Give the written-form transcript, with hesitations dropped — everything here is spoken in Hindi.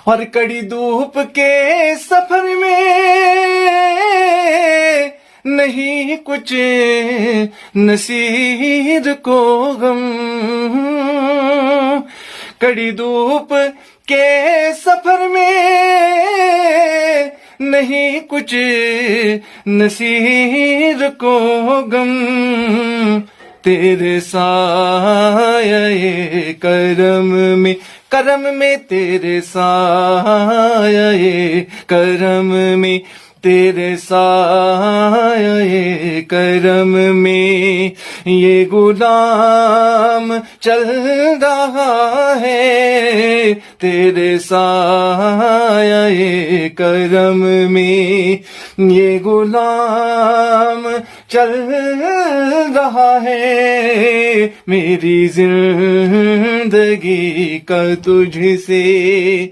और कड़ी धूप के सफर में नहीं कुछ नसीर को गम, कड़ी धूप के सफर में नहीं कुछ नसीर को गम, तेरे साये करम में तेरे साये करम में, तेरे साये करम में ये गुलाम चल रहा है, तेरे साये करम में ये गुलाम चल रहा है, मेरी जिंदगी का तुझसे